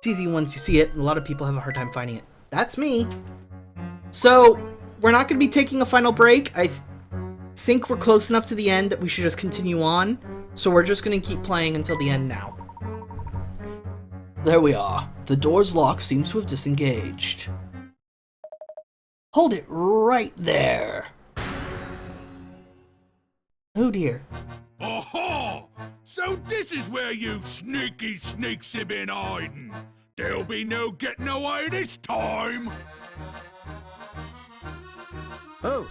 easy once you see it, and a lot of people have a hard time finding it. That's me. So, we're not going to be taking a final break. I think we're close enough to the end that we should just continue on. So we're just going to keep playing until the end now. There we are. The door's lock seems to have disengaged. Hold it right there. Oh dear. Aha! So this is where you sneaky sneaks have been hiding. There'll be no getting away this time. Oh.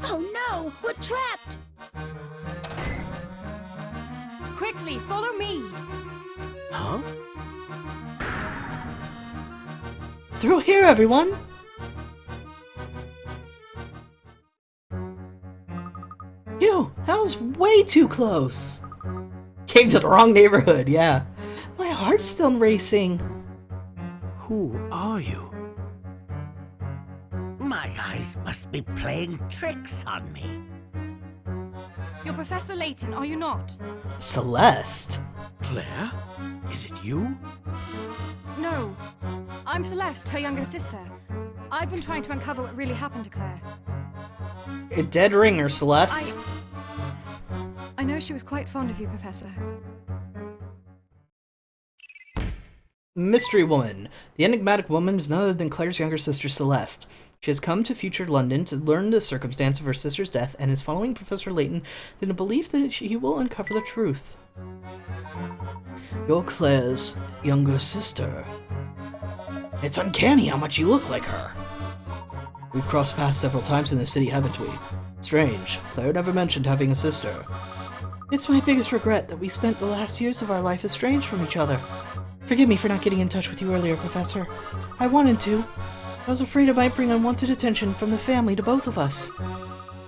Oh no, we're trapped! Quickly, follow me. Huh? Through here, everyone! Ew, that was way too close! Came to the wrong neighborhood, yeah. My heart's still racing. Who are you? My eyes must be playing tricks on me. You're Professor Layton, are you not? Celeste? Claire? Is it you? No. I'm Celeste, her younger sister. I've been trying to uncover what really happened to Claire. A dead ringer, Celeste. I know she was quite fond of you, Professor. Mystery Woman. The enigmatic woman is none other than Claire's younger sister, Celeste. She has come to future London to learn the circumstance of her sister's death and is following Professor Layton in a belief that he will uncover the truth. You're Claire's younger sister. It's uncanny how much you look like her. We've crossed paths several times in the city, haven't we? Strange. Claire never mentioned having a sister. It's my biggest regret that we spent the last years of our life estranged from each other. Forgive me for not getting in touch with you earlier, Professor. I wanted to. I was afraid it might bring unwanted attention from the family to both of us.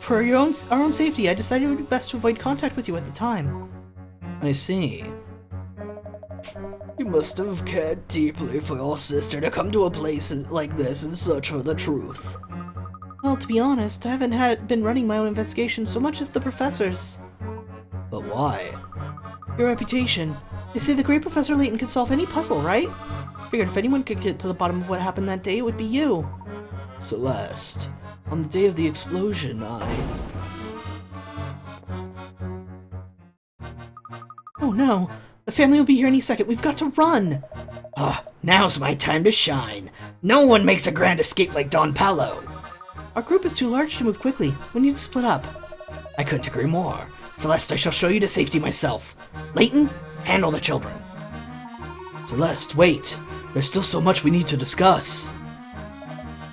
For our own safety, I decided it would be best to avoid contact with you at the time. I see. You must have cared deeply for your sister to come to a place like this in search for the truth. Well, to be honest, I haven't been running my own investigation so much as the professor's. But why? Your reputation. They say the great Professor Layton could solve any puzzle, right? Figured if anyone could get to the bottom of what happened that day, it would be you. Celeste, on the day of the explosion, Oh no! The family will be here any second. We've got to run! Ah, now's my time to shine. No one makes a grand escape like Don Paolo. Our group is too large to move quickly. We need to split up. I couldn't agree more. Celeste, I shall show you to safety myself. Layton, handle the children. Celeste, wait. There's still so much we need to discuss.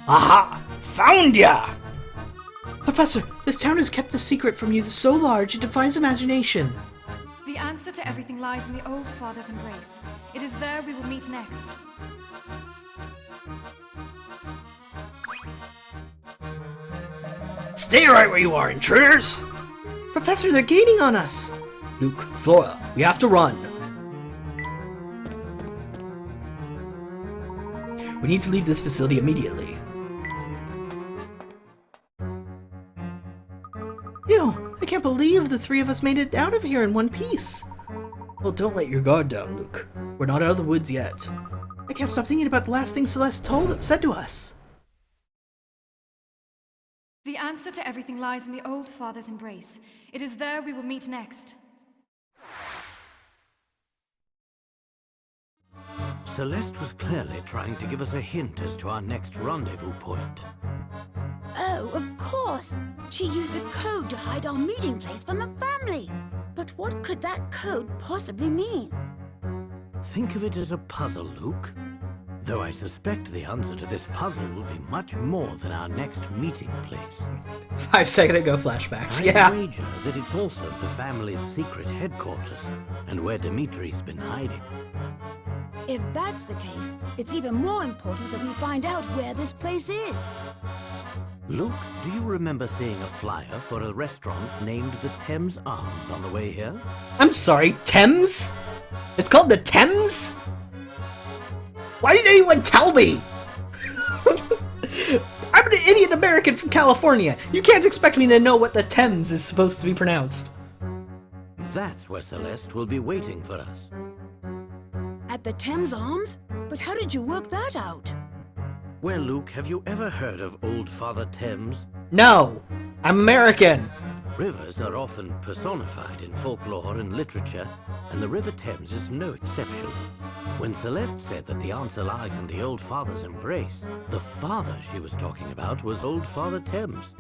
Aha! Found ya! Professor, this town has kept a secret from you so large it defies imagination. The answer to everything lies in the old father's embrace. It is there we will meet next. Stay right where you are, intruders! Professor, they're gaining on us! Luke, Flora, we have to run. We need to leave this facility immediately. Ew, I can't believe the three of us made it out of here in one piece. Well, don't let your guard down, Luke. We're not out of the woods yet. I can't stop thinking about the last thing Celeste said to us. The answer to everything lies in the old father's embrace. It is there we will meet next. Celeste was clearly trying to give us a hint as to our next rendezvous point. Oh, of course! She used a code to hide our meeting place from the family! But what could that code possibly mean? Think of it as a puzzle, Luke. Though I suspect the answer to this puzzle will be much more than our next meeting place. 5 second ago flashbacks, I yeah. wager that it's also the family's secret headquarters, and where Dimitri's been hiding. If that's the case, it's even more important that we find out where this place is. Luke, do you remember seeing a flyer for a restaurant named the Thames Arms on the way here? I'm sorry, Thames? It's called the Thames? Why didn't anyone tell me? I'm an Indian American from California. You can't expect me to know what the Thames is supposed to be pronounced. That's where Celeste will be waiting for us. the Thames Arms? But how did you work that out? Well, Luke, have you ever heard of Old Father Thames? No! I'm American! Rivers are often personified in folklore and literature, and the River Thames is no exception. When Celeste said that the answer lies in the Old Father's embrace, the father she was talking about was Old Father Thames.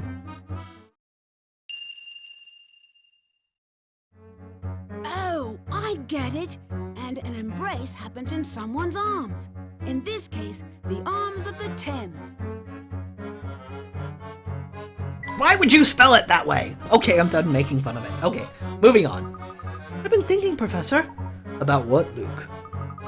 Oh, I get it. And an embrace happens in someone's arms. In this case, the arms of the Thames. Why would you spell it that way? Okay, I'm done making fun of it. Okay, moving on. I've been thinking, Professor. About what, Luke?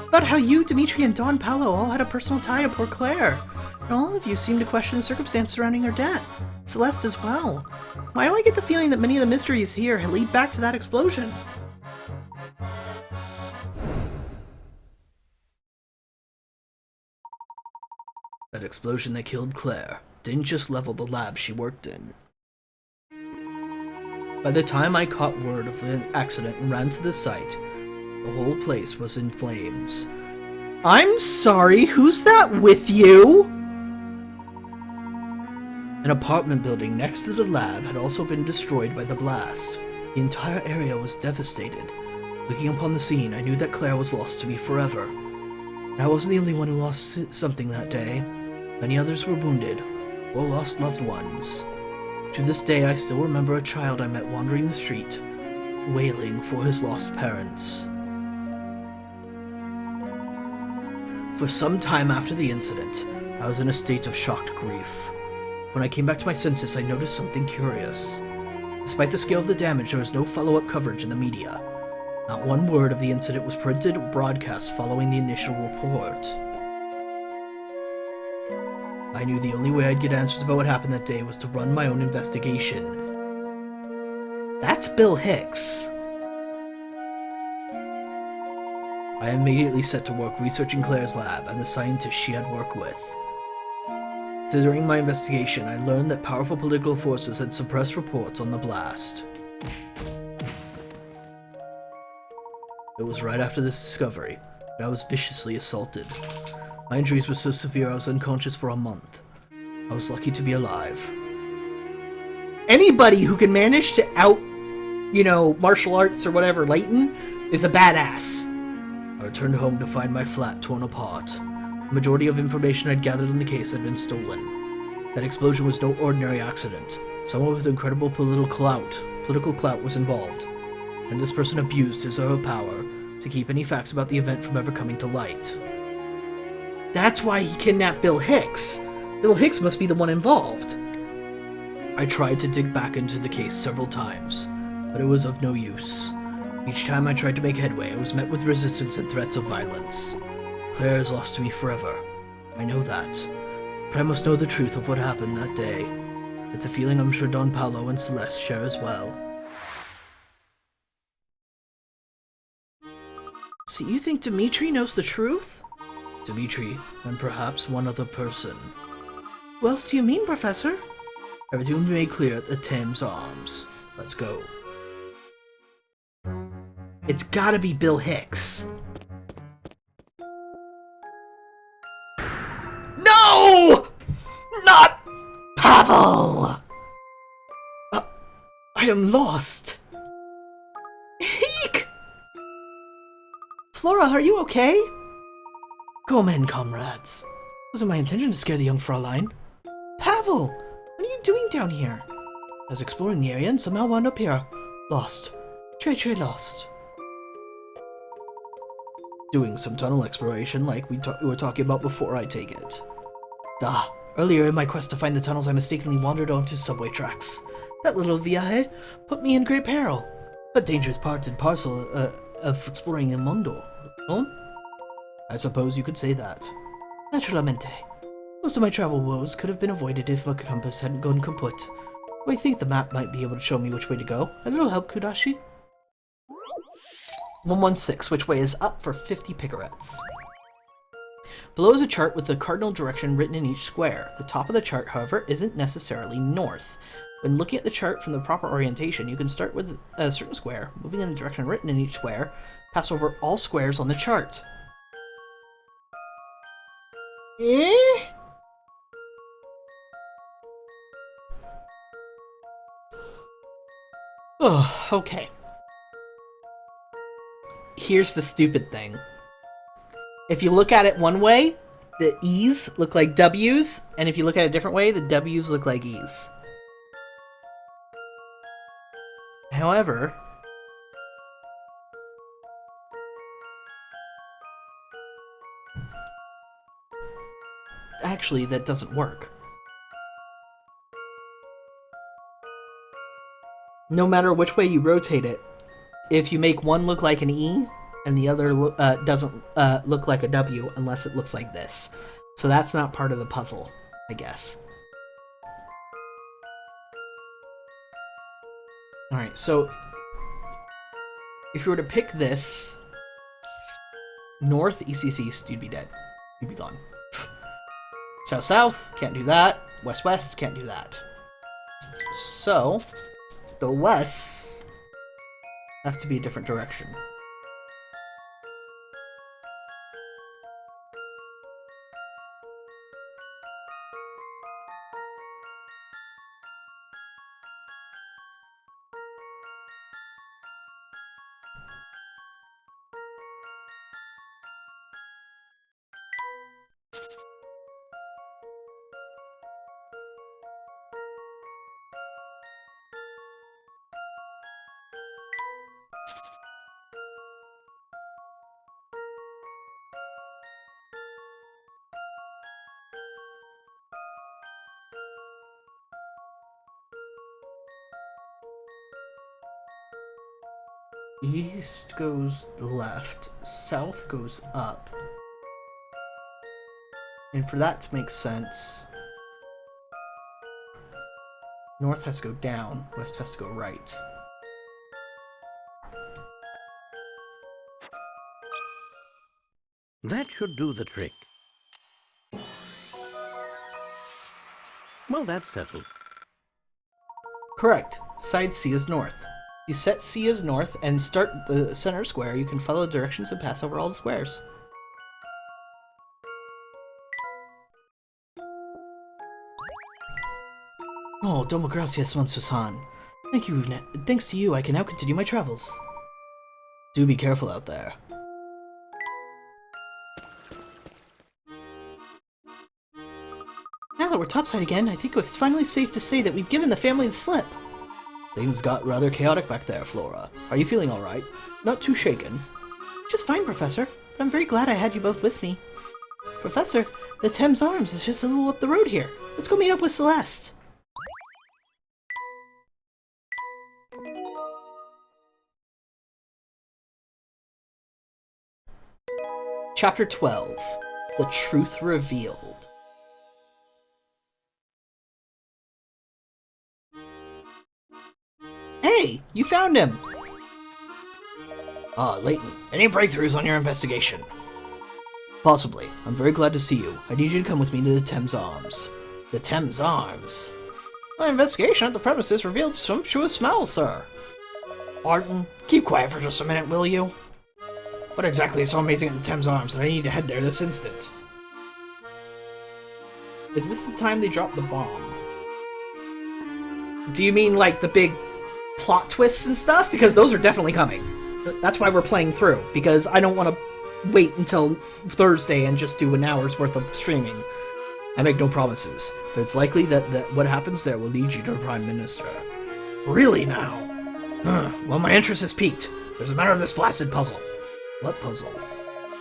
About how you, Dimitri, and Don Paolo all had a personal tie to poor Claire. And all of you seem to question the circumstance surrounding her death. Celeste as well. Why do I get the feeling that many of the mysteries here lead back to that explosion? That explosion that killed Claire didn't just level the lab she worked in. By the time I caught word of the accident and ran to the site, the whole place was in flames. I'm sorry, who's that with you? An apartment building next to the lab had also been destroyed by the blast. The entire area was devastated. Looking upon the scene, I knew that Claire was lost to me forever. And I wasn't the only one who lost something that day. Many others were wounded, or lost loved ones. To this day, I still remember a child I met wandering the street, wailing for his lost parents. For some time after the incident, I was in a state of shocked grief. When I came back to my senses, I noticed something curious. Despite the scale of the damage, there was no follow-up coverage in the media. Not one word of the incident was printed or broadcast following the initial report. I knew the only way I'd get answers about what happened that day was to run my own investigation. That's Bill Hicks. I immediately set to work researching Claire's lab and the scientists she had worked with. During my investigation, I learned that powerful political forces had suppressed reports on the blast. It was right after this discovery that I was viciously assaulted. My injuries were so severe I was unconscious for a month. I was lucky to be alive. Anybody who can manage to martial arts or whatever, Layton, is a badass. I returned home to find my flat torn apart. The majority of information I'd gathered in the case had been stolen. That explosion was no ordinary accident. Someone with incredible political clout was involved, and this person abused his or her power to keep any facts about the event from ever coming to light. That's why he kidnapped Bill Hicks. Bill Hicks must be the one involved. I tried to dig back into the case several times, but it was of no use. Each time I tried to make headway, I was met with resistance and threats of violence. Claire is lost to me forever. I know that. But I must know the truth of what happened that day. It's a feeling I'm sure Don Paolo and Celeste share as well. So you think Dimitri knows the truth? Dimitri, and perhaps one other person. Who else do you mean, Professor? Everything will be made clear at the Thames Arms. Let's go. It's gotta be Bill Hicks. No! Not Pavel! I am lost. Eek! Flora, are you okay? Come in, comrades. It wasn't my intention to scare the young Fraulein. Pavel! What are you doing down here? I was exploring the area and somehow wound up here. Lost. Très lost. Doing some tunnel exploration like we were talking about before, I take it. Earlier in my quest to find the tunnels, I mistakenly wandered onto subway tracks. That little viaje put me in great peril. But dangerous part and parcel of exploring El Mundo, no? I suppose you could say that. Naturalmente. Most of my travel woes could have been avoided if my compass hadn't gone kaput. Though I think the map might be able to show me which way to go. A little help, Kudashi? 116, which way is up for 50 picarets. Below is a chart with the cardinal direction written in each square. The top of the chart, however, isn't necessarily north. When looking at the chart from the proper orientation, you can start with a certain square, moving in the direction written in each square, pass over all squares on the chart. Eh? Oh, okay. Here's the stupid thing. If you look at it one way, the E's look like W's, and if you look at it a different way, the W's look like E's. However, actually, that doesn't work. No matter which way you rotate it, if you make one look like an E, and the other doesn't look like a W unless it looks like this. So that's not part of the puzzle, I guess. Alright, so if you were to pick this, north, east, east, east, you'd be dead. You'd be gone. South, south, can't do that. West, west, can't do that. So, the west have to be a different direction. East goes left, south goes up. And for that to make sense, north has to go down, west has to go right. That should do the trick. Well, that's settled. Correct. Side C is north. You set C as north and start the center square, you can follow the directions and pass over all the squares. Oh, domo gracias, Monsusan. Thank you. Thanks to you, I can now continue my travels. Do be careful out there. Now that we're topside again, I think it's finally safe to say that we've given the family the slip. Things got rather chaotic back there, Flora. Are you feeling alright? Not too shaken? Just fine, Professor. But I'm very glad I had you both with me. Professor, the Thames Arms is just a little up the road here. Let's go meet up with Celeste. Chapter 12. The Truth Revealed. Hey, you found him! Ah, Layton, any breakthroughs on your investigation? Possibly. I'm very glad to see you. I need you to come with me to the Thames Arms. The Thames Arms? My investigation at the premises revealed sumptuous smells, sir. Barton, keep quiet for just a minute, will you? What exactly is so amazing at the Thames Arms that I need to head there this instant? Is this the time they dropped the bomb? Do you mean like the big plot twists and stuff? Because those are definitely coming. That's why we're playing through, because I don't want to wait until Thursday and just do an hour's worth of streaming. I make no promises, but it's likely that what happens there will lead you to the Prime Minister. Really now? Well, my interest is piqued. There's a matter of this blasted puzzle. What puzzle?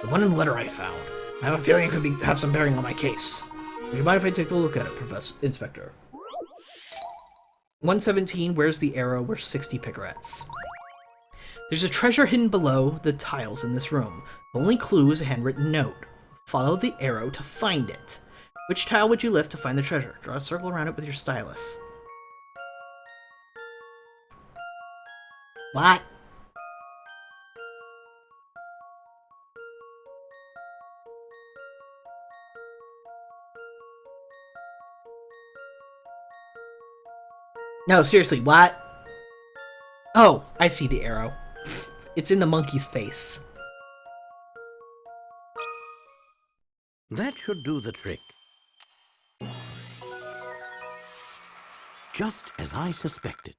The one in the letter I found. I have a feeling it could have some bearing on my case. Would you mind if I take a look at it, Professor Inspector? 117, where's the arrow? Where's 60 picarettes? There's a treasure hidden below the tiles in this room. The only clue is a handwritten note. Follow the arrow to find it. Which tile would you lift to find the treasure? Draw a circle around it with your stylus. What? No, seriously, what? Oh, I see the arrow. It's in the monkey's face. That should do the trick. Just as I suspected.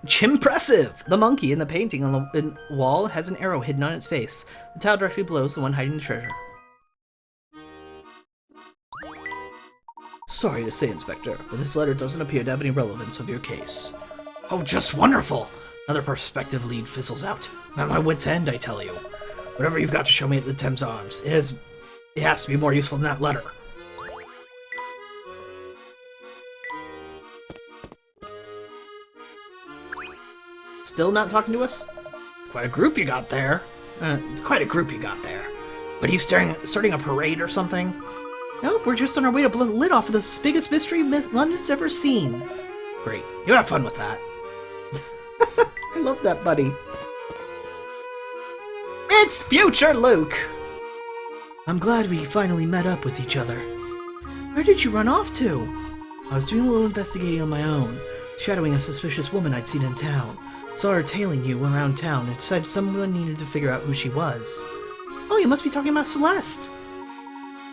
Chimpressive! The monkey in the painting on the wall has an arrow hidden on its face. The tile directly below is the one hiding the treasure. Sorry to say, Inspector, but this letter doesn't appear to have any relevance of your case. Oh, just wonderful! Another prospective lead fizzles out. I'm at my wit's end, I tell you. Whatever you've got to show me at the Thames Arms, it has to be more useful than that letter. Still not talking to us? Quite a group you got there. It's quite a group you got there. But are you starting a parade or something? Nope, we're just on our way to blow the lid off of the biggest mystery London's ever seen. Great. You have fun with that. I love that, buddy. It's future Luke! I'm glad we finally met up with each other. Where did you run off to? I was doing a little investigating on my own, shadowing a suspicious woman I'd seen in town. Saw her tailing you around town and decided someone needed to figure out who she was. Oh, you must be talking about Celeste.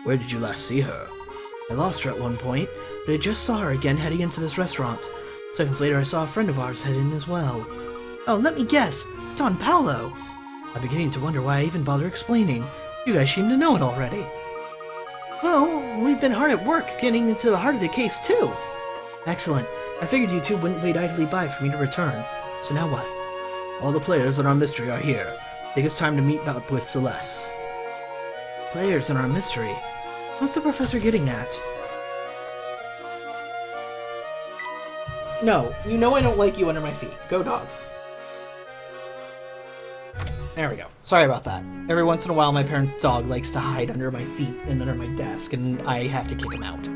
Where did you last see her? I lost her at one point, but I just saw her again heading into this restaurant. Seconds later, I saw a friend of ours head in as well. Oh, let me guess, Don Paolo. I'm beginning to wonder why I even bother explaining. You guys seem to know it already. Well, we've been hard at work getting into the heart of the case, too. Excellent. I figured you two wouldn't wait idly by for me to return. So now what? All the players in our mystery are here. I think it's time to meet up with Celeste. Players in our mystery? What's the professor getting at? No, you know I don't like you under my feet. Go, dog. There we go. Sorry about that. Every once in a while, my parents' dog likes to hide under my feet and under my desk, and I have to kick him out.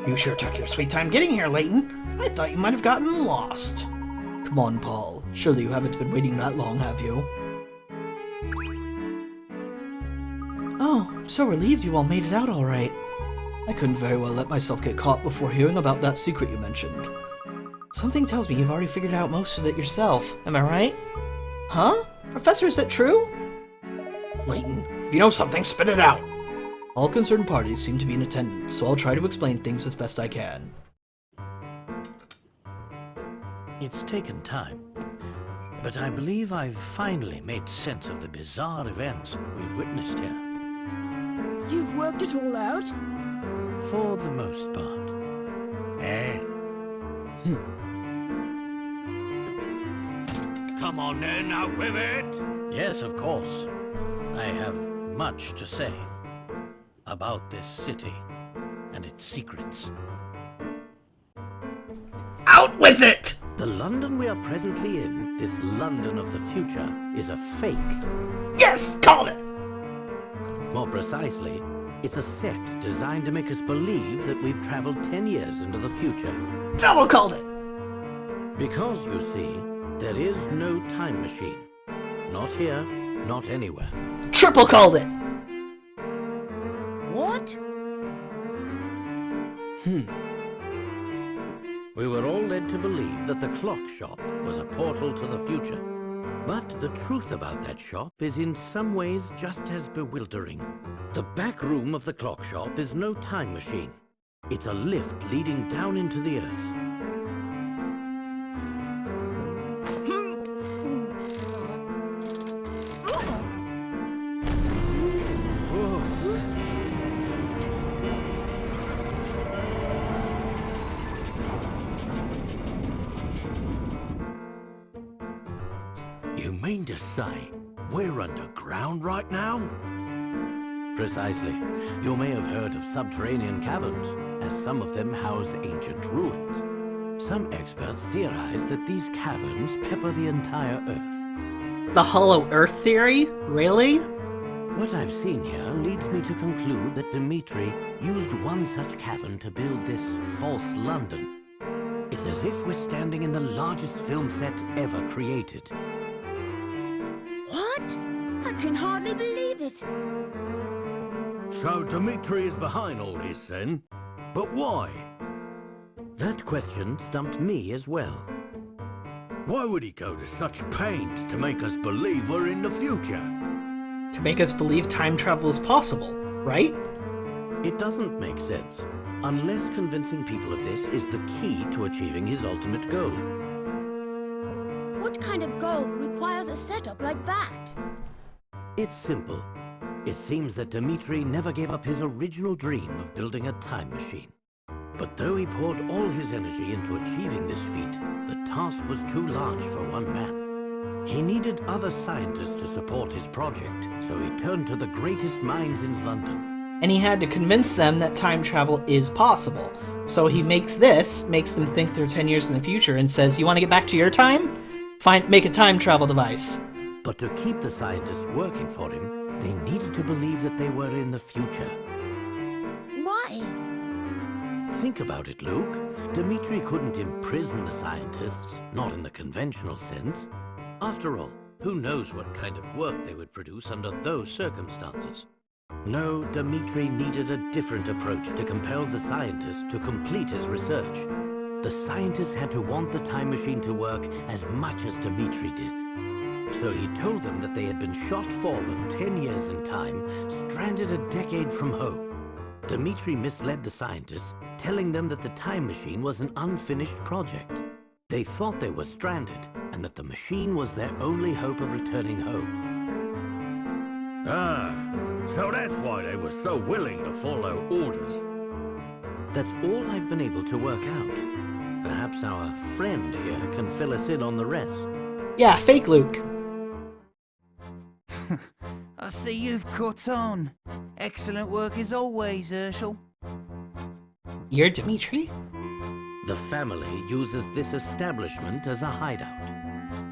You sure took your sweet time getting here, Layton. I thought you might have gotten lost. Come on, Paul. Surely you haven't been waiting that long, have you? Oh, I'm so relieved you all made it out all right. I couldn't very well let myself get caught before hearing about that secret you mentioned. Something tells me you've already figured out most of it yourself, am I right? Huh? Professor, is that true? Layton, if you know something, spit it out! All concerned parties seem to be in attendance, so I'll try to explain things as best I can. It's taken time, but I believe I've finally made sense of the bizarre events we've witnessed here. You've worked it all out? For the most part. Eh? Come on then, out with it! Yes, of course. I have much to say about this city and its secrets. Out with it! The London we are presently in, this London of the future, is a fake. Yes! Called it! More precisely, it's a set designed to make us believe that we've traveled 10 years into the future. Double called it! Because, you see, there is no time machine. Not here, not anywhere. Triple called it! What? We were all led to believe that the clock shop was a portal to the future. But the truth about that shop is in some ways just as bewildering. The back room of the clock shop is no time machine. It's a lift leading down into the earth. You mean to say we're underground right now? Precisely. You may have heard of subterranean caverns, as some of them house ancient ruins. Some experts theorize that these caverns pepper the entire Earth. The Hollow Earth theory? Really? What I've seen here leads me to conclude that Dimitri used one such cavern to build this false London. It's as if we're standing in the largest film set ever created. What? I can hardly believe it. So Dimitri is behind all this then? But why? That question stumped me as well. Why would he go to such pains to make us believe we're in the future? To make us believe time travel is possible, right? It doesn't make sense, unless convincing people of this is the key to achieving his ultimate goal. What kind of goal requires a setup like that? It's simple. It seems that Dmitri never gave up his original dream of building a time machine. But though he poured all his energy into achieving this feat, the task was too large for one man. He needed other scientists to support his project, so he turned to the greatest minds in London. And he had to convince them that time travel is possible. So he makes them think they're 10 years in the future and says, you want to get back to your time? Make a time travel device. But to keep the scientists working for him, they needed to believe that they were in the future. Why? Think about it, Luke. Dmitri couldn't imprison the scientists, not in the conventional sense. After all, who knows what kind of work they would produce under those circumstances? No, Dmitri needed a different approach to compel the scientists to complete his research. The scientists had to want the time machine to work as much as Dmitri did. So he told them that they had been shot forward 10 years in time, stranded a decade from home. Dmitri misled the scientists, telling them that the time machine was an unfinished project. They thought they were stranded, and that the machine was their only hope of returning home. Ah, so that's why they were so willing to follow orders. That's all I've been able to work out. Perhaps our friend here can fill us in on the rest. Yeah, fake Luke. I see you've caught on. Excellent work as always, Herschel. You're Dmitri? The family uses this establishment as a hideout.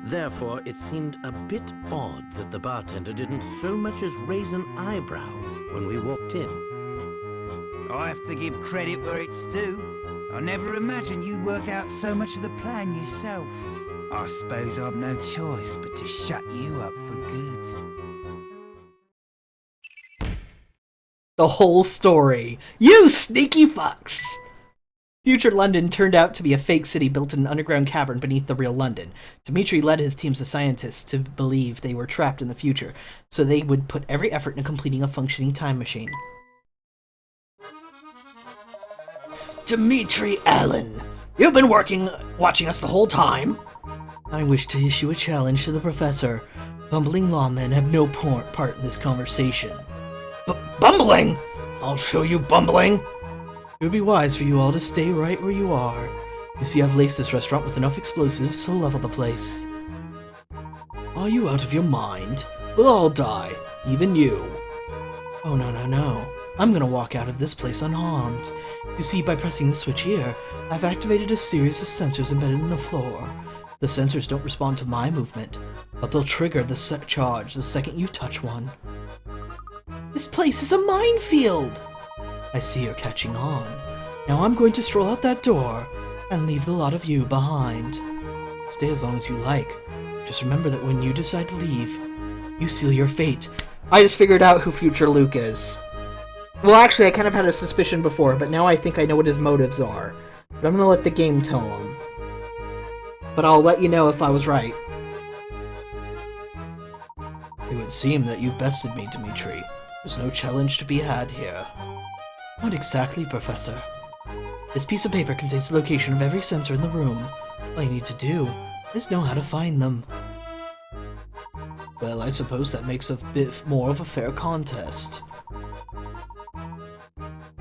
Therefore, it seemed a bit odd that the bartender didn't so much as raise an eyebrow when we walked in. I have to give credit where it's due. I never imagined you'd work out so much of the plan yourself. I suppose I've no choice but to shut you up for good. The whole story. You sneaky fucks! Future London turned out to be a fake city built in an underground cavern beneath the real London. Dmitri led his teams of scientists to believe they were trapped in the future, so they would put every effort into completing a functioning time machine. Dmitri Allen, you've been watching us the whole time. I wish to issue a challenge to the professor. Bumbling lawmen have no part in this conversation. Bumbling? I'll show you bumbling. It would be wise for you all to stay right where you are. You see, I've laced this restaurant with enough explosives to level the place. Are you out of your mind? We'll all die, even you. Oh, no. I'm gonna walk out of this place unharmed. You see, by pressing the switch here, I've activated a series of sensors embedded in the floor. The sensors don't respond to my movement, but they'll trigger the charge the second you touch one. This place is a minefield! I see you're catching on. Now I'm going to stroll out that door and leave the lot of you behind. Stay as long as you like. Just remember that when you decide to leave, you seal your fate. I just figured out who future Luke is. Well, actually, I kind of had a suspicion before, but now I think I know what his motives are. But I'm gonna let the game tell him. But I'll let you know if I was right. It would seem that you've bested me, Dmitri. There's no challenge to be had here. What exactly, Professor? This piece of paper contains the location of every sensor in the room. All you need to do is know how to find them. Well, I suppose that makes a bit more of a fair contest.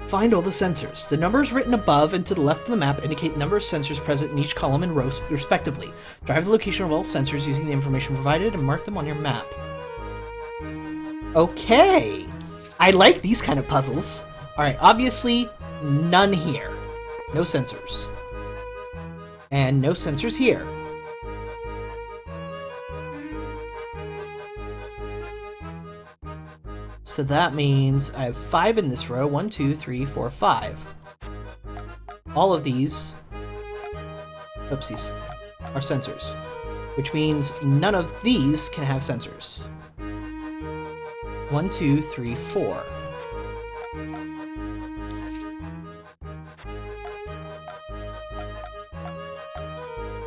Find all the sensors. The numbers written above and to the left of the map indicate the number of sensors present in each column and row, respectively. Drive the location of all sensors using the information provided and mark them on your map. Okay! I like these kind of puzzles. Alright, obviously, none here. No sensors. And no sensors here. So that means I have 5 in this row. 1, 2, 3, 4, 5. All of these, oopsies, are sensors, which means none of these can have sensors. 1, 2, 3, 4.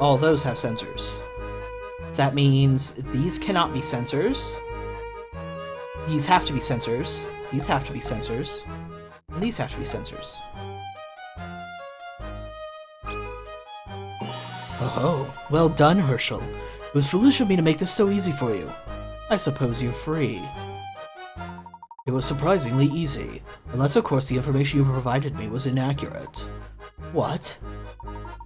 All those have sensors. That means these cannot be sensors. these have to be sensors. These have to be sensors. And these have to be sensors. Oh, well done, Herschel. It was foolish of me to make this so easy for you. I suppose you're free. It was surprisingly easy, unless of course the information you provided me was inaccurate. What?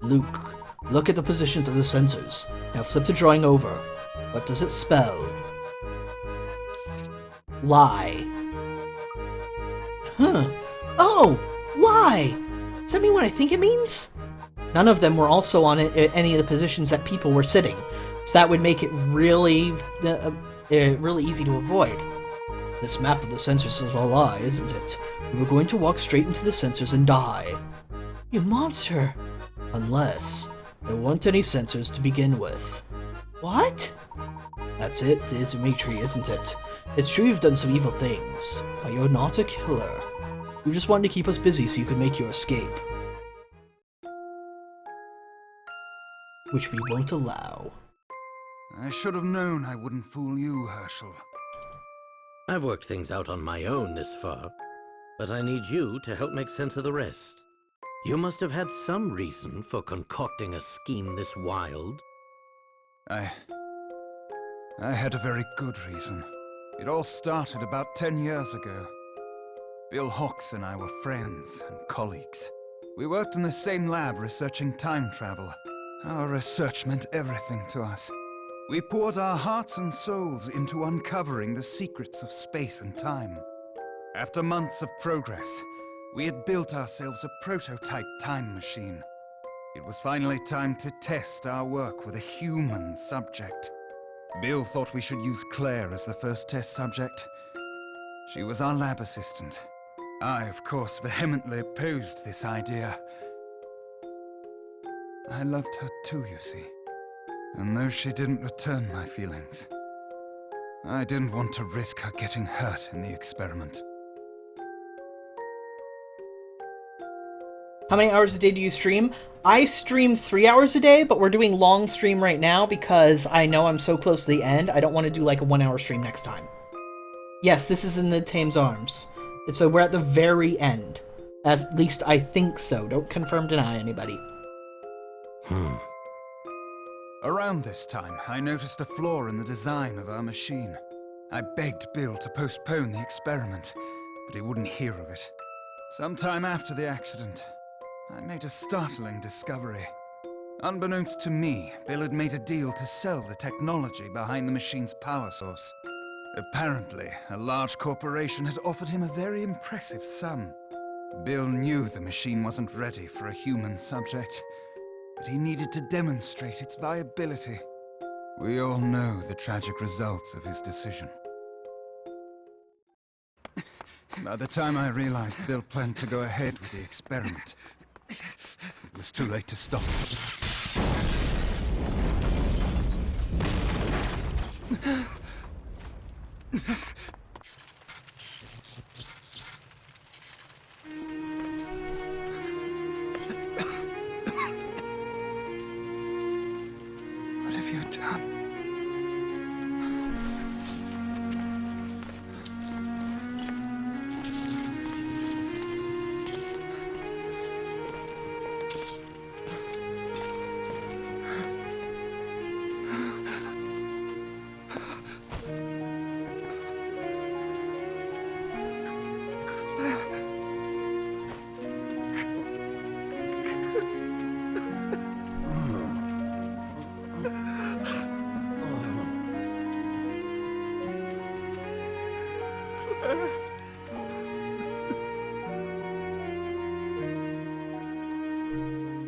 Luke, look at the positions of the sensors. Now flip the drawing over. What does it spell? Lie. Huh. Oh! Lie! Does that mean what I think it means? None of them were also on any of the positions that people were sitting, so that would make it really, really easy to avoid. This map of the sensors is a lie, isn't it? We were going to walk straight into the sensors and die. You monster! Unless there weren't any sensors to begin with. What? That's it, Dimitri, isn't it? It's true you've done some evil things, but you're not a killer. You just wanted to keep us busy so you could make your escape. Which we won't allow. I should have known I wouldn't fool you, Herschel. I've worked things out on my own this far, but I need you to help make sense of the rest. You must have had some reason for concocting a scheme this wild. I had a very good reason. It all started about 10 years ago. Bill Hawks and I were friends and colleagues. We worked in the same lab researching time travel. Our research meant everything to us. We poured our hearts and souls into uncovering the secrets of space and time. After months of progress, we had built ourselves a prototype time machine. It was finally time to test our work with a human subject. Bill thought we should use Claire as the first test subject. She was our lab assistant. I, of course, vehemently opposed this idea. I loved her too, you see. And though she didn't return my feelings, I didn't want to risk her getting hurt in the experiment. How many hours a day do you stream? I stream 3 hours a day, but we're doing long stream right now because I know I'm so close to the end. I don't want to do like a 1 hour stream next time. Yes, this is in the Thames Arms. So we're at the very end. At least I think so. Don't confirm, deny anybody. Around this time, I noticed a flaw in the design of our machine. I begged Bill to postpone the experiment, but he wouldn't hear of it. Sometime after the accident, I made a startling discovery. Unbeknownst to me, Bill had made a deal to sell the technology behind the machine's power source. Apparently, a large corporation had offered him a very impressive sum. Bill knew the machine wasn't ready for a human subject, but he needed to demonstrate its viability. We all know the tragic results of his decision. By the time I realized Bill planned to go ahead with the experiment, it was too late to stop. What have you done?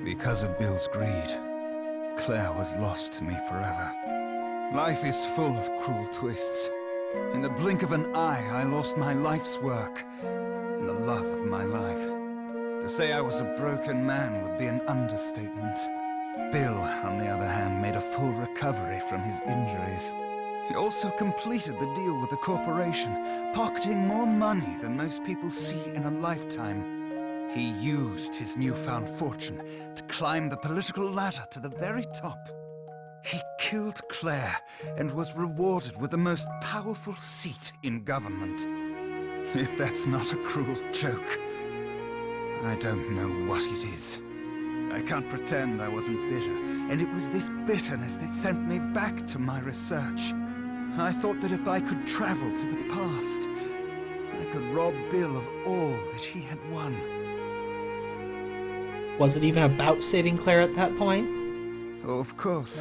Because of Bill's greed, Claire was lost to me forever. Life is full of cruel twists. In the blink of an eye, I lost my life's work and the love of my life. To say I was a broken man would be an understatement. Bill, on the other hand, made a full recovery from his injuries. He also completed the deal with the corporation, pocketing more money than most people see in a lifetime. He used his newfound fortune to climb the political ladder to the very top. He killed killed Claire and was rewarded with the most powerful seat in government. If that's not a cruel joke, I don't know what it is. I can't pretend I wasn't bitter, and it was this bitterness that sent me back to my research. I thought that if I could travel to the past, I could rob Bill of all that he had won. Was it even about saving Claire at that point? Oh, of course.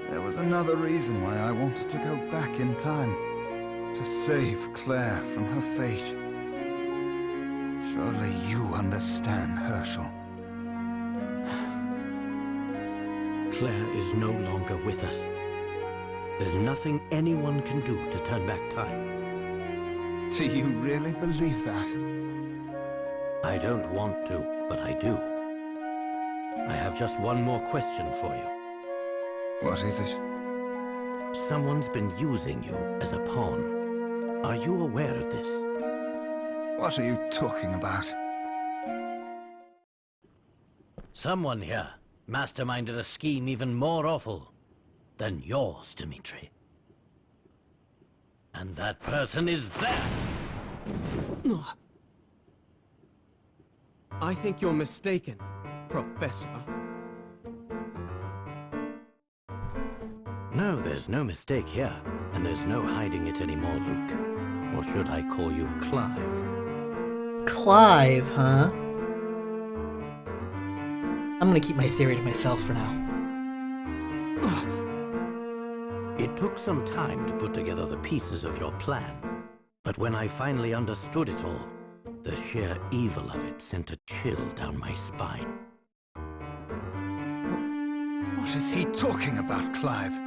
There was another reason why I wanted to go back in time. To save Claire from her fate. Surely you understand, Herschel. Claire is no longer with us. There's nothing anyone can do to turn back time. Do you really believe that? I don't want to, but I do. I have just one more question for you. What is it? Someone's been using you as a pawn. Are you aware of this? What are you talking about? Someone here masterminded a scheme even more awful than yours, Dimitri. And that person is there! I think you're mistaken, Professor. No, there's no mistake here. And there's no hiding it anymore, Luke. Or should I call you Clive? Clive, huh? I'm gonna keep my theory to myself for now. It took some time to put together the pieces of your plan. But when I finally understood it all, the sheer evil of it sent a chill down my spine. What is he talking about, Clive?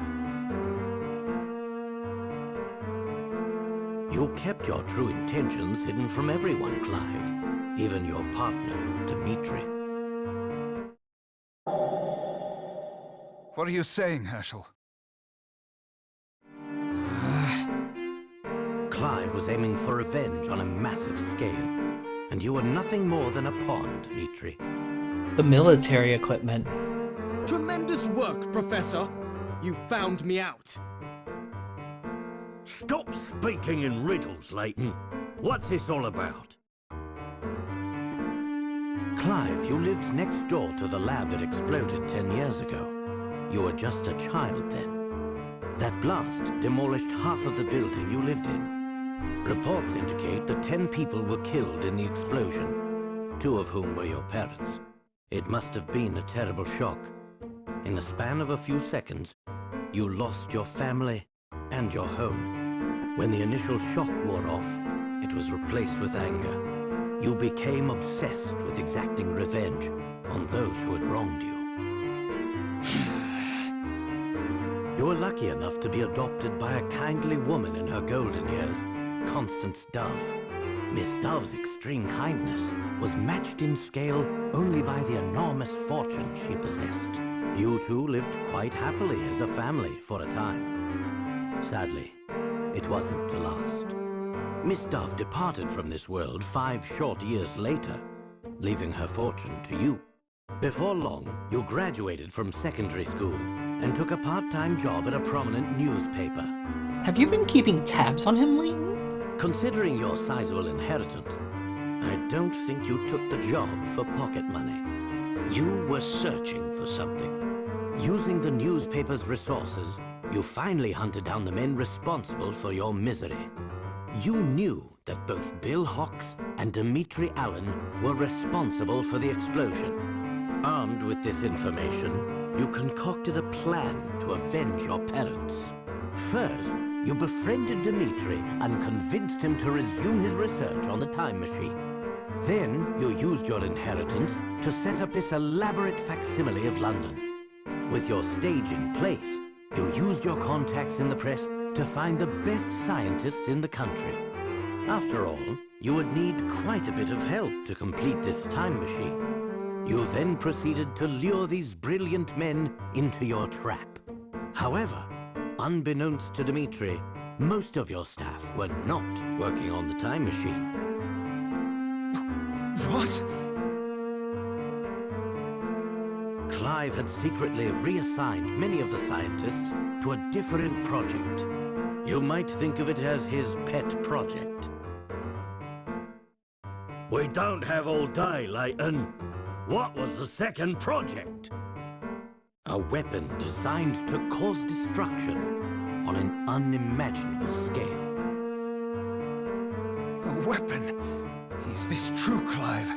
You kept your true intentions hidden from everyone, Clive. Even your partner, Dimitri. What are you saying, Herschel? Clive was aiming for revenge on a massive scale. And you were nothing more than a pawn, Dimitri. The military equipment. Tremendous work, Professor! You found me out. Stop speaking in riddles, Layton. What's this all about? Clive, you lived next door to the lab that exploded 10 years ago. You were just a child then. That blast demolished half of the building you lived in. Reports indicate that 10 people were killed in the explosion, 2 of whom were your parents. It must have been a terrible shock. In the span of a few seconds, you lost your family and your home. When the initial shock wore off, it was replaced with anger. You became obsessed with exacting revenge on those who had wronged you. You were lucky enough to be adopted by a kindly woman in her golden years, Constance Dove. Miss Dove's extreme kindness was matched in scale only by the enormous fortune she possessed. You two lived quite happily as a family for a time. Sadly, it wasn't to last. Miss Dove departed from this world 5 short years later, leaving her fortune to you. Before long, you graduated from secondary school and took a part-time job at a prominent newspaper. Have you been keeping tabs on him, Layton? Considering your sizable inheritance, I don't think you took the job for pocket money. You were searching for something. Using the newspaper's resources, you finally hunted down the men responsible for your misery. You knew that both Bill Hawks and Dimitri Allen were responsible for the explosion. Armed with this information, you concocted a plan to avenge your parents. First, you befriended Dimitri and convinced him to resume his research on the time machine. Then, you used your inheritance to set up this elaborate facsimile of London. With your stage in place, you used your contacts in the press to find the best scientists in the country. After all, you would need quite a bit of help to complete this time machine. You then proceeded to lure these brilliant men into your trap. However, unbeknownst to Dimitri, most of your staff were not working on the time machine. What? Clive had secretly reassigned many of the scientists to a different project. You might think of it as his pet project. We don't have all day, Layton. What was the second project? A weapon designed to cause destruction on an unimaginable scale. A weapon? Is this true, Clive?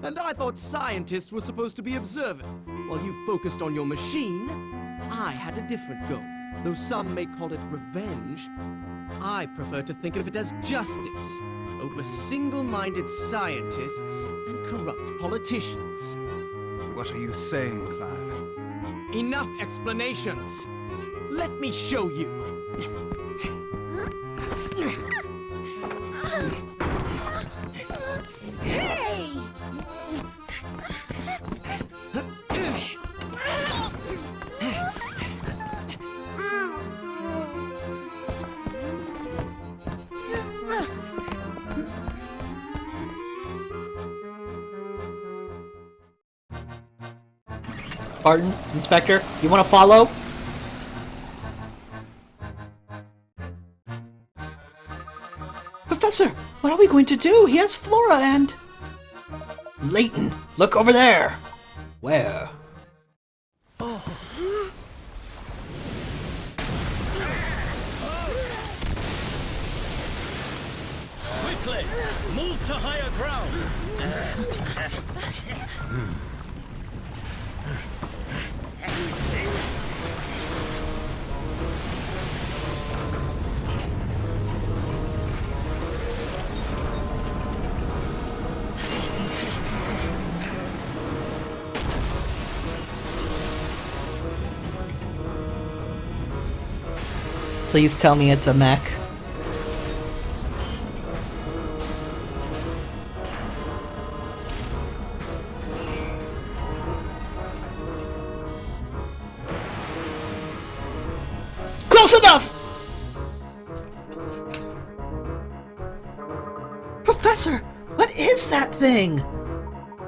And I thought scientists were supposed to be observant. While you focused on your machine, I had a different goal. Though some may call it revenge, I prefer to think of it as justice over single-minded scientists and corrupt politicians. What are you saying, Clive? Enough explanations. Let me show you. Hey! Barton, Inspector, you want to follow? Professor, what are we going to do? He has Flora and... Layton, look over there! Where? Quickly, move to higher ground. Please tell me it's a mech. Close enough! Professor, what is that thing?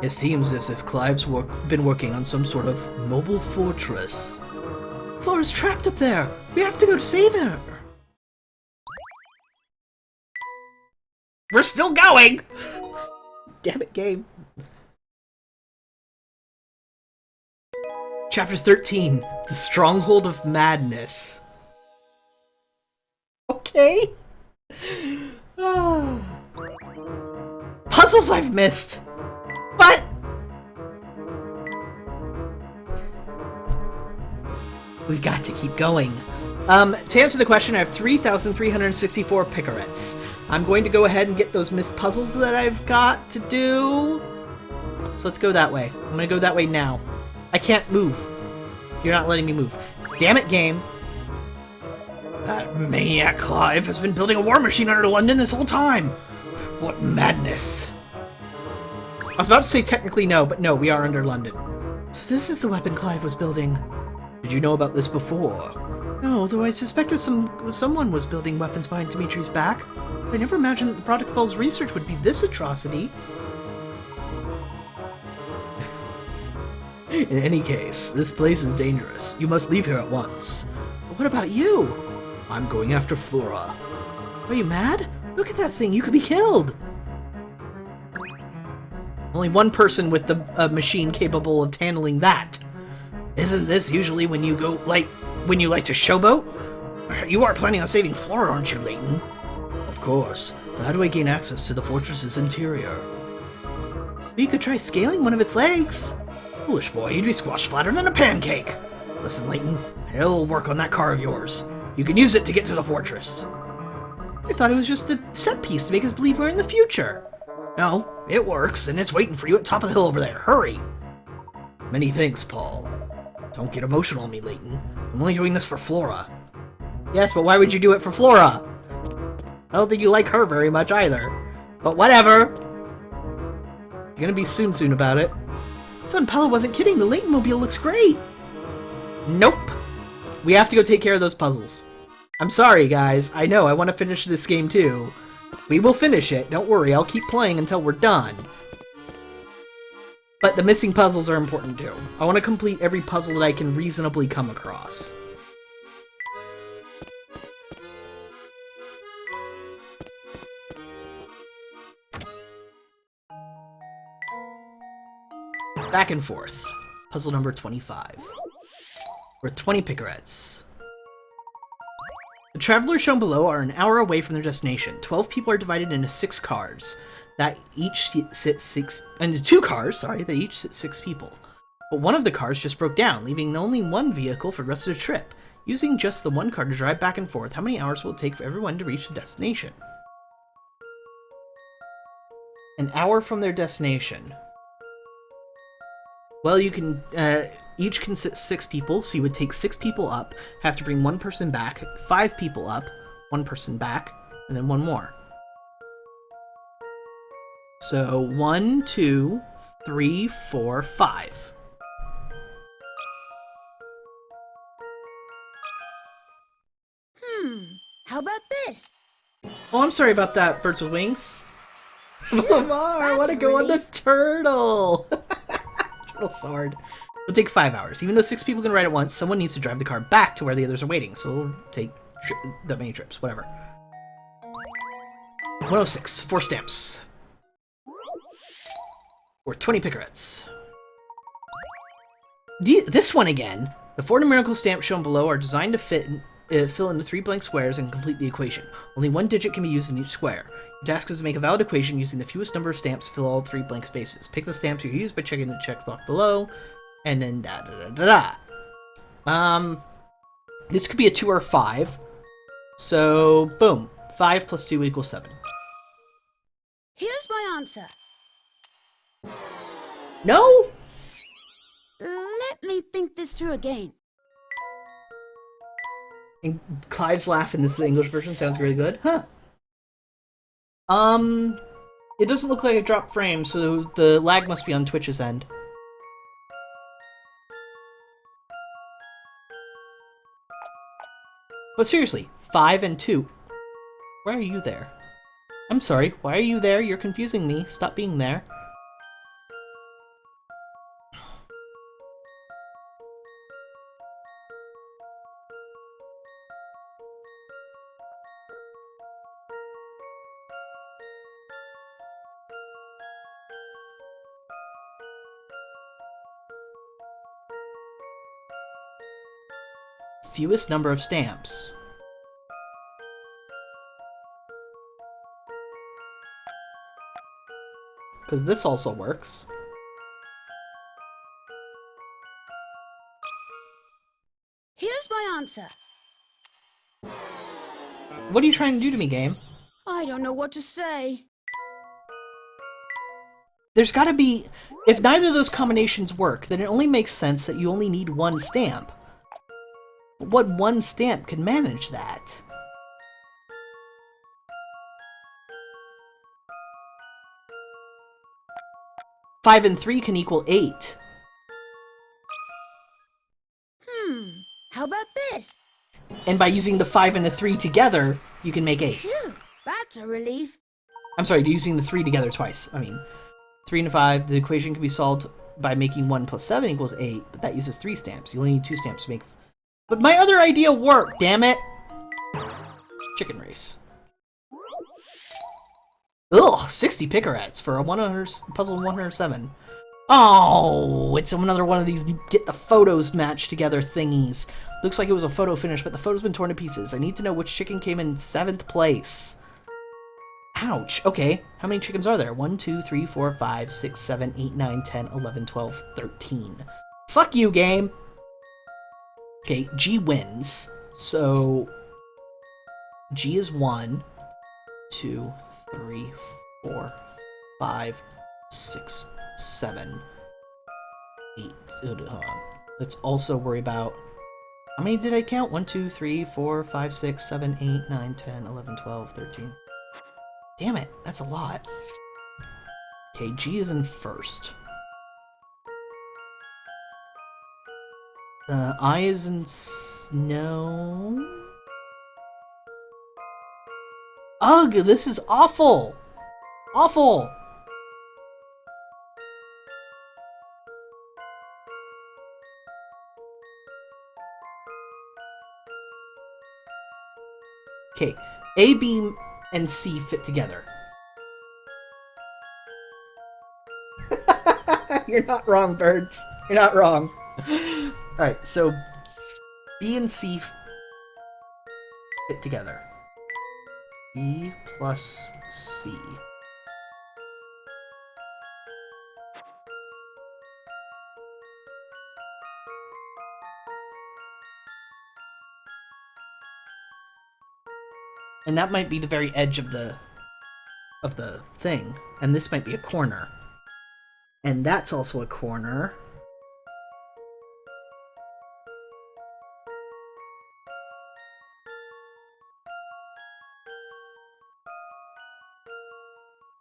It seems as if Clive's been working on some sort of mobile fortress. Flora's trapped up there. We have to go to save her. We're still going! Damn it, game. Chapter 13, The Stronghold of Madness. Okay. Puzzles I've missed. What? We've got to keep going. To answer the question, I have 3,364 picarets. I'm going to go ahead and get those missed puzzles that I've got to do. So let's go that way. I'm going to go that way now. I can't move. You're not letting me move. Damn it, game. That maniac Clive has been building a war machine under London this whole time. What madness. I was about to say technically no, but no, we are under London. So this is the weapon Clive was building. Did you know about this before? No, though I suspected someone was building weapons behind Dimitri's back. I never imagined that the Product Fell's research would be this atrocity. In any case, this place is dangerous. You must leave here at once. But what about you? I'm going after Flora. Are you mad? Look at that thing, you could be killed! Only one person with the machine capable of handling that. Isn't this usually when you go, when you like to showboat? You are planning on saving Flora, aren't you, Layton? Of course, but how do I gain access to the fortress's interior? We could try scaling one of its legs. Foolish boy, you'd be squashed flatter than a pancake. Listen, Layton, it'll work on that car of yours. You can use it to get to the fortress. I thought it was just a set piece to make us believe we're in the future. No, it works, and it's waiting for you at top of the hill over there. Hurry! Many thanks, Paul. Don't get emotional on me, Layton. I'm only doing this for Flora. Yes, but why would you do it for Flora? I don't think you like her very much either. But whatever! You're gonna be soon about it. Donpella wasn't kidding, the Layton mobile looks great! Nope! We have to go take care of those puzzles. I'm sorry, guys. I know, I want to finish this game too. We will finish it. Don't worry, I'll keep playing until we're done. But the missing puzzles are important too. I want to complete every puzzle that I can reasonably come across. Back and forth. Puzzle number 25. Worth 20 picarettes. The travelers shown below are an hour away from their destination. 12 people are divided into 6 cars that each sit 6 into 2 cars, sorry, that each sit 6 people. But one of the cars just broke down, leaving only one vehicle for the rest of the trip. Using just the one car to drive back and forth, how many hours will it take for everyone to reach the destination? An hour from their destination. Well, you can, each can sit 6 people, so you would take 6 people up, have to bring 1 person back, 5 people up, 1 person back, and then 1 more. So, 1, 2, 3, 4, 5. How about this? Oh, I'm sorry about that, Birds with Wings. Lamar, I want to go on the turtle! Turtle sword. It'll take 5 hours. Even though 6 people can ride at once, someone needs to drive the car back to where the others are waiting, so it'll take that many trips, whatever. 106, 4 stamps. Or 20 picarettes. This one again. The 4 numerical stamps shown below are designed to fill into 3 blank squares and complete the equation. Only 1 digit can be used in each square. Your task is to make a valid equation using the fewest number of stamps to fill all 3 blank spaces. Pick the stamps you use by checking the checkbox below, and then this could be a 2 or 5. So, boom. 5 plus 2 equals 7. Here's my answer. No? Let me think this through again. And Clive's laugh in this English version sounds really good. Huh. It doesn't look like a drop frame, so the lag must be on Twitch's end. But seriously, 5 and 2. Why are you there? I'm sorry, why are you there? You're confusing me. Stop being there. Fewest number of stamps. Because this also works. Here's my answer. What are you trying to do to me, game? I don't know what to say. There's gotta be... If neither of those combinations work, then it only makes sense that you only need 1 stamp. What 1 stamp can manage that? Five and 3 can equal 8. How about this? And by using the 5 and the 3 together, you can make 8. Phew, that's a relief. I'm sorry, using the 3 together twice. I mean, 3 and 5, the equation can be solved by making 1 plus 7 equals 8, but that uses 3 stamps. You only need 2 stamps to make... But my other idea worked, damn it! Chicken race. Ugh, 60 picarettes for a 100 puzzle 107. Oh, it's another one of these get the photos matched together thingies. Looks like it was a photo finish, but the photo's been torn to pieces. I need to know which chicken came in 7th place. Ouch. Okay, how many chickens are there? 1, 2, 3, 4, 5, 6, 7, 8, 9, 10, 11, 12, 13. Fuck you, game! Okay, G wins. So, G is 1, 2, 3, 4, 5, 6, 7, 8. Hold on. Let's also worry about... How many did I count? 1, 2, 3, 4, 5, 6, 7, 8, 9, 10, 11, 12, 13. Damn it, that's a lot. Okay, G is in first. I is in no. Ugh, this is awful. Awful. Okay, A, B, and C fit together. You're not wrong, birds. You're not wrong. Alright, so B and C fit together. B plus C. And that might be the very edge of the thing. And this might be a corner. And that's also a corner.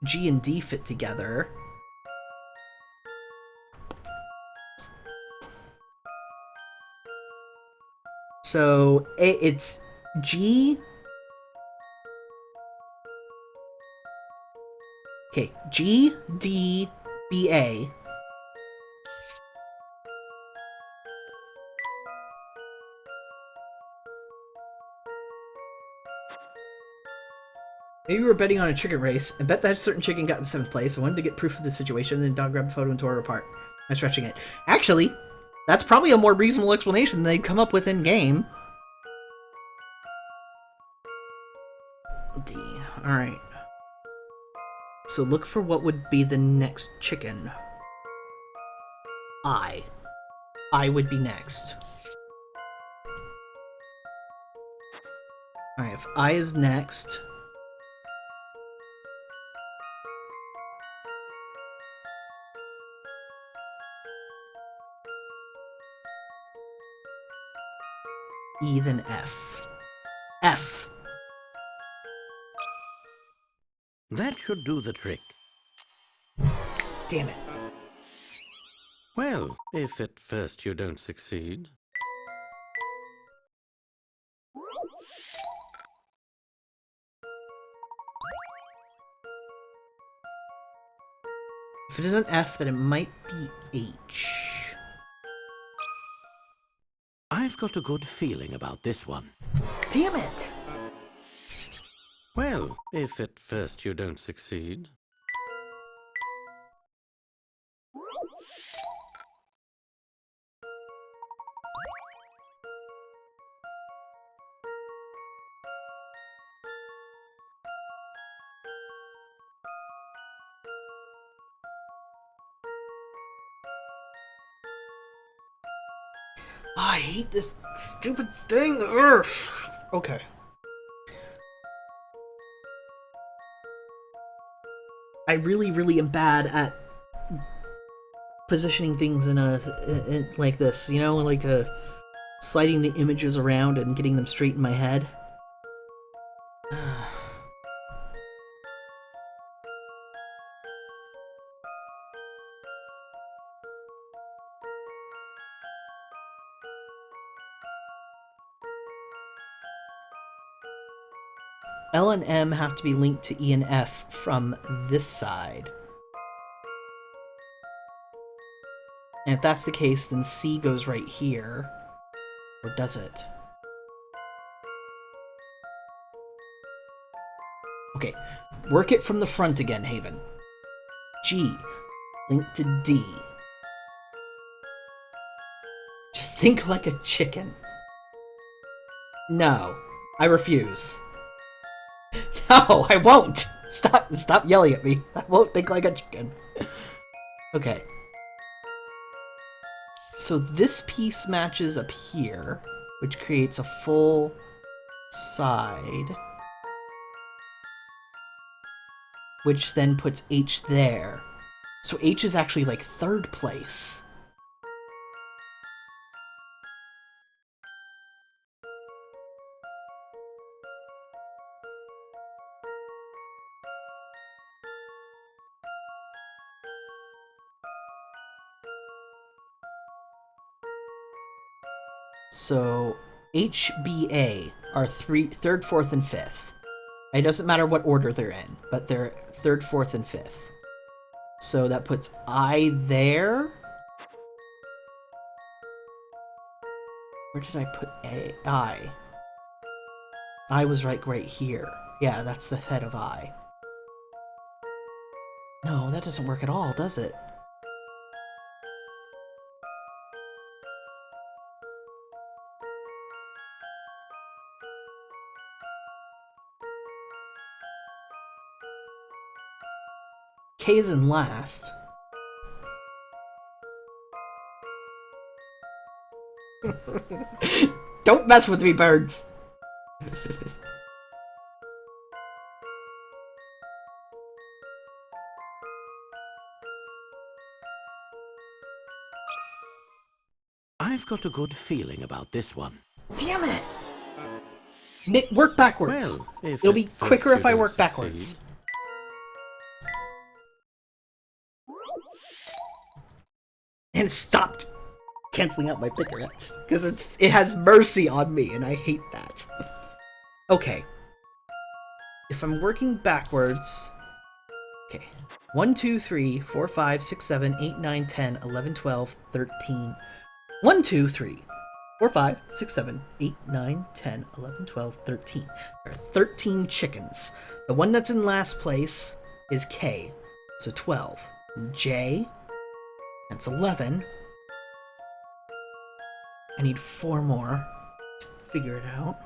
G and D fit together. So it's G. Okay, G, D, B, A. Maybe we were betting on a chicken race, and bet that certain chicken got in 7th place. I wanted to get proof of the situation, and then Dog grabbed a photo and tore it apart. I'm stretching it. Actually, that's probably a more reasonable explanation than they'd come up with in-game. D. Alright. So look for what would be the next chicken. I. I would be next. Alright, if I is next... E, then F. F! That should do the trick. Damn it. Well, if at first you don't succeed. If it isn't F, then it might be H. I've got a good feeling about this one. Damn it! Well, if at first you don't succeed. Oh, I hate this stupid thing. Urgh. Okay. I really am bad at positioning things in like this, you know, like sliding the images around and getting them straight in my head. L and M have to be linked to E and F from this side. And if that's the case, then C goes right here. Or does it? Okay, work it from the front again, Haven. G, linked to D. Just think like a chicken. No, I refuse. No, I won't! Stop yelling at me. I won't think like a chicken. Okay. So this piece matches up here, which creates a full side. Which then puts H there. So H is actually like 3rd place. So HBA are 3rd, 4th, and 5th. It doesn't matter what order they're in, but they're 3rd, 4th, and 5th. So that puts I there. Where did I put I? I was right here. Yeah, that's the head of I. No, that doesn't work at all, does it? K is in last. Don't mess with me, birds! I've got a good feeling about this one. Damn it! Nick, work backwards. Well, if it'll be at first quicker you if I don't work succeed. backwards. And it stopped canceling out my pickers because it has mercy on me, and I hate that. Okay. If I'm working backwards, okay. 1, 2, 3, 4, 5, 6, 7, 8, 9, 10, 11, 12, 13. 1, 2, 3, 4, 5, 6, 7, 8, 9, 10, 11, 12, 13. There are 13 chickens. The one that's in last place is K, so 12. And J, that's 11. I need 4 more to figure it out.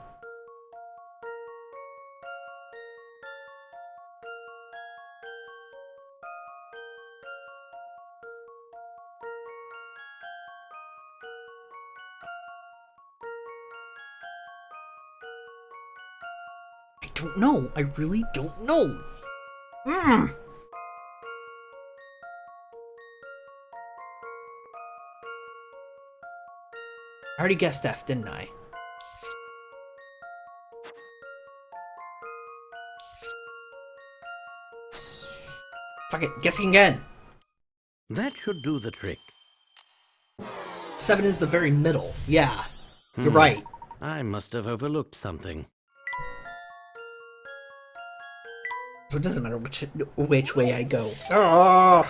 I don't know. I really don't know. I already guessed F, didn't I? Fuck it, guessing again. That should do the trick. 7 is the very middle. Yeah, you're right. I must have overlooked something. It doesn't matter which way I go. Oh.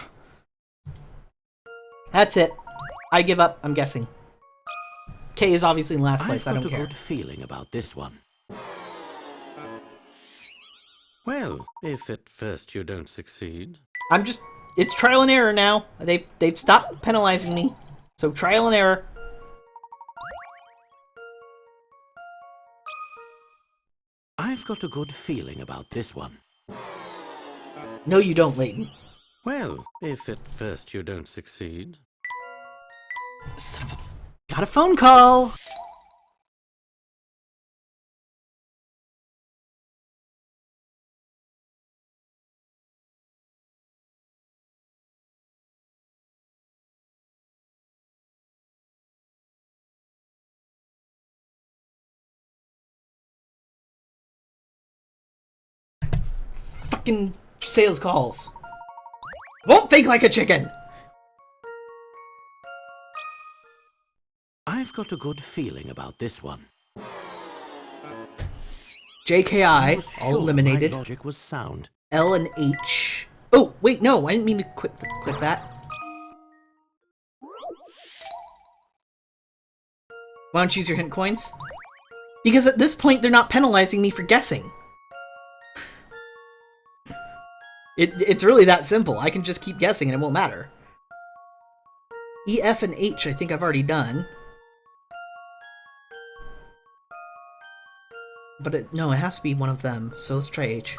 That's it. I give up. I'm guessing. K is obviously in last place. I don't care. I've got a good feeling about this one. Well, if at first you don't succeed. I'm just... It's trial and error now. They've stopped penalizing me. So trial and error. I've got a good feeling about this one. No, you don't, Layton. Well, if at first you don't succeed. Son of a... Got a phone call! Fucking sales calls. Won't think like a chicken! I've got a good feeling about this one. JKI, all eliminated. My logic was sound. L and H. Oh, wait, no, I didn't mean to click that. Why don't you use your hint coins? Because at this point, they're not penalizing me for guessing. It's really that simple. I can just keep guessing and it won't matter. E, F, and H I think I've already done. But no, it has to be one of them, so let's try H.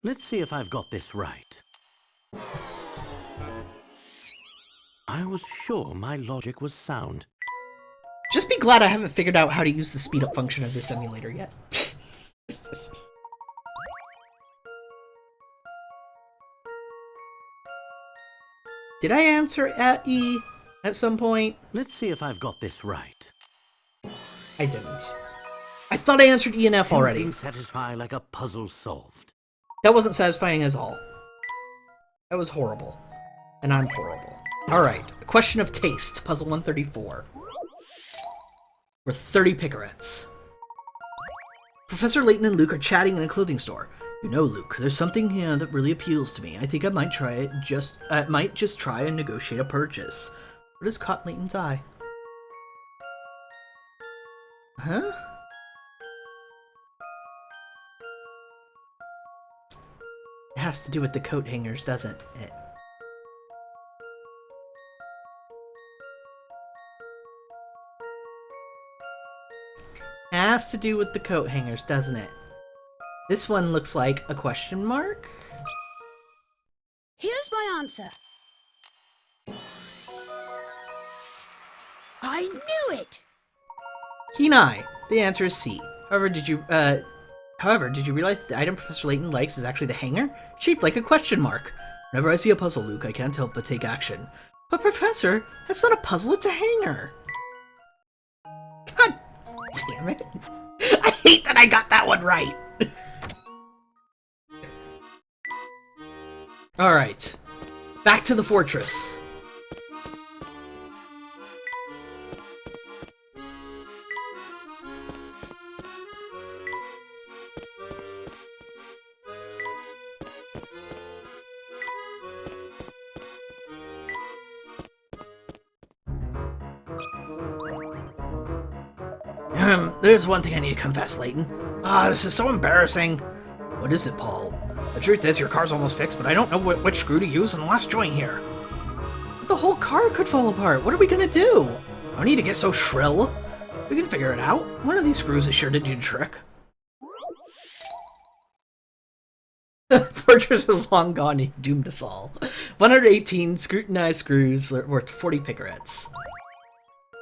Let's see if I've got this right. I was sure my logic was sound. Just be glad I haven't figured out how to use the speed up function of this emulator yet. Did I answer at E at some point? Let's see if I've got this right. I didn't. I thought I answered E and F already. Anything satisfy like a puzzle solved. That wasn't satisfying as all. That was horrible. And I'm horrible. Alright, a question of taste, puzzle 134. We're 30 picarets. Professor Layton and Luke are chatting in a clothing store. You know, Luke, there's something here that really appeals to me. I think I might just try and negotiate a purchase. What has caught Layton's eye? Huh? It has to do with the coat hangers, doesn't it? Has to do with the coat hangers, doesn't it? This one looks like a question mark? Here's my answer. I knew it! Keen eye. The answer is C. However, did you realize that the item Professor Layton likes is actually the hanger? Shaped like a question mark. Whenever I see a puzzle, Luke, I can't help but take action. But Professor, that's not a puzzle, it's a hanger! God damn it. I hate that I got that one right! Alright. Back to the fortress. There's one thing I need to confess, Layton. This is so embarrassing. What is it, Paul? The truth is, your car's almost fixed, but I don't know which screw to use in the last joint here. The whole car could fall apart. What are we gonna do? I don't need to get so shrill. We can figure it out. One of these screws is sure to do the trick. Fortress is long gone and doomed us all. 118 scrutinized screws worth 40 picarets.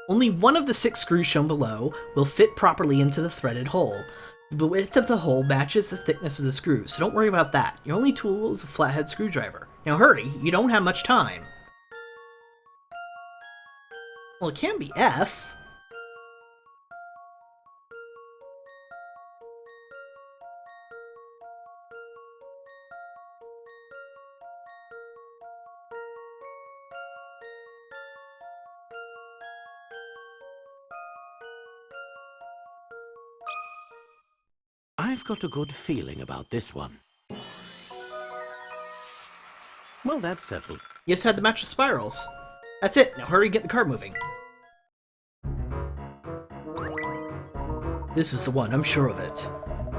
Only one of the 6 screws shown below will fit properly into the threaded hole. The width of the hole matches the thickness of the screw, so don't worry about that. Your only tool is a flathead screwdriver. Now hurry, you don't have much time. Well, it can be F. I've got a good feeling about this one. Well, that's settled. You just had to match the spirals. That's it. Now hurry, get the car moving. This is the one, I'm sure of it.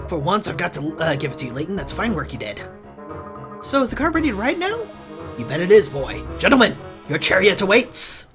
For once, I've got to give it to you, Layton. That's fine work you did. So, is the car ready to ride now? You bet it is, boy. Gentlemen, your chariot awaits!